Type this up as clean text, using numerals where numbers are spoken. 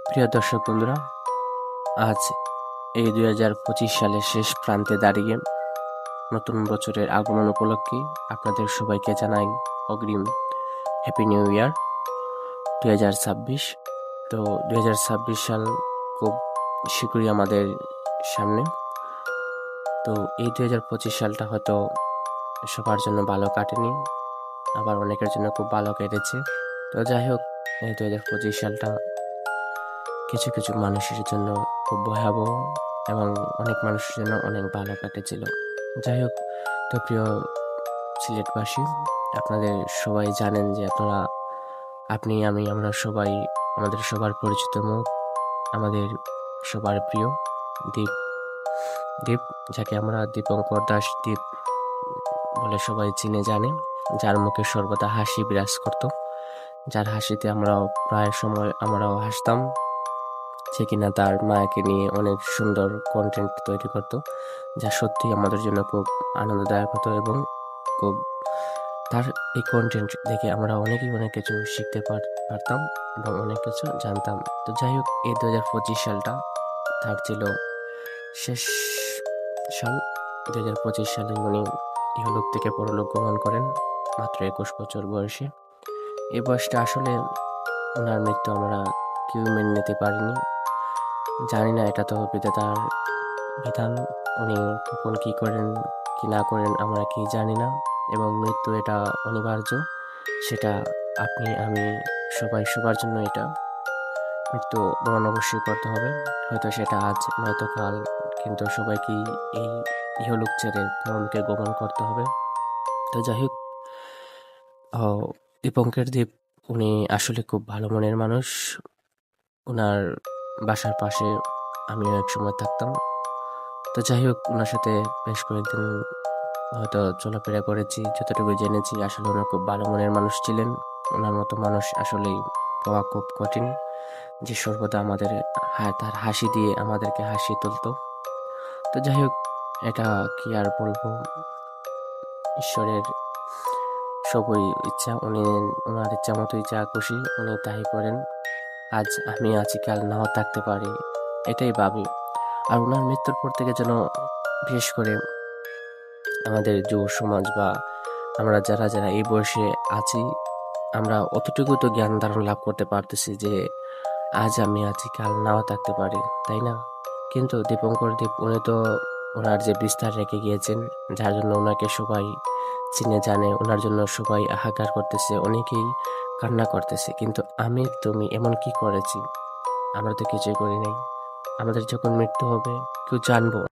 প্রিয় দর্শক বন্ধুরা, আজ এই 2025 সালের শেষ প্রান্তে দাঁড়িয়ে নতুন বছরের আগমন উপলক্ষে আপনাদের সবাইকে জানাই অগ্রিম হ্যাপি নিউ ইয়ার 2026। তো 2026 সাল খুব শীঘ্রই আমাদের সামনে। তো এই 2025 সালটা হয়তো সবার জন্য ভালো কাটেনি, আবার অনেকের জন্য খুব ভালো কেটেছে। তো যাই হোক, এই 2025 সালটা কিছু কিছু মানুষের জন্য খুব ভয়াবহ এবং অনেক মানুষের জন্য অনেক ভালো কেটেছিল। যাই হোক, তো প্রিয় সিলেটবাসী, আপনাদের সবাই জানেন যে আপনি আমি আমরা সবাই, আমাদের সবার পরিচিত মুখ, আমাদের সবার প্রিয় দীপ দীপ যাকে আমরা দীপঙ্কর দাস দীপ বলে সবাই চিনে জানে, যার মুখে সর্বদা হাসি বিরাজ করত, যার হাসিতে প্রায় সময় আমরাও হাসতাম, যে কিনা তার মায়াকে নিয়ে অনেক সুন্দর কন্টেন্ট তৈরি করত, যা সত্যি আমাদের জন্য খুব আনন্দদায়ক হতো এবং খুব তার এই কন্টেন্ট দেখে আমরা অনেক কিছু শিখতে পারতাম এবং অনেক কিছু জানতাম। তো যাই হোক, এই 2025 সালটা তার ছিল শেষ সাল। 2025 সালে উনি ইহলোক থেকে পরলোক গমন করেন মাত্র 21 বছর বয়সে। এই বয়সটা আসলে ওনার মৃত্যু আমরা কেউ মেনে নিতে পারিনি। জানি না, এটা তো বিধাতার বিধান, উনি কখন কি করেন কি না করেন আমরা কি জানি না, এবং মৃত্যু এটা অনিবার্য, সেটা আপনি আমি সবাই সবার জন্য এটা মৃত্যু বরণ অবশ্যই করতে হবে। হয়তো সেটা আজ নয়তো কাল, কিন্তু সবাইকেই এই ইহলোক ছেড়ে পরলোকে গমন করতে হবে। তো যাই হোক, দীপঙ্কর দীপ উনি আসলে খুব ভালো মনের মানুষ। ওনার বাসার পাশে আমিও এক সময় থাকতাম। তো যাই হোক, ওনার সাথে বেশ কয়েকদিন হয়তো চলাফেরা করেছি, যতটুকু জেনেছি আসলে ওনার খুব ভালো মনের মানুষ ছিলেন। ওনার মতো মানুষ আসলেই পাওয়া খুব কঠিন, যে সর্বদা আমাদের তার হাসি দিয়ে আমাদেরকে হাসিয়ে তুলতো। তো যাই হোক, এটা কি আর বলবো, ঈশ্বরের সবই ইচ্ছা, ওনার ইচ্ছা মতোই যা খুশি উনি তাই করেন। আজ আমি আছি, কাল নাও থাকতে পারি, এটাই ভাবি। আর ওনার মৃত্যুর পর থেকে যেন বিশেষ করে আমাদের যুব সমাজ বা আমরা যারা যারা এই বয়সে আছি, আমরা অতটুকু তো জ্ঞান ধারণ লাভ করতে পারতেছি যে আজ আমি আছি, কাল নাও থাকতে পারি, তাই না? কিন্তু দীপঙ্কর দীপ উনি তো ওনার যে বিস্তার রেখে গিয়েছেন, যার জন্য ওনাকে সবাই চিনে জানে, ওনার জন্য সবাই হাহাকার করতেছে, অনেকেই কান্না করতেছে। কিন্তু আমি তুমি এমন কি করেছি? আমরা তো কিছুই করি নাই। আমাদের যখন মৃত্যু হবে কেউ জানবো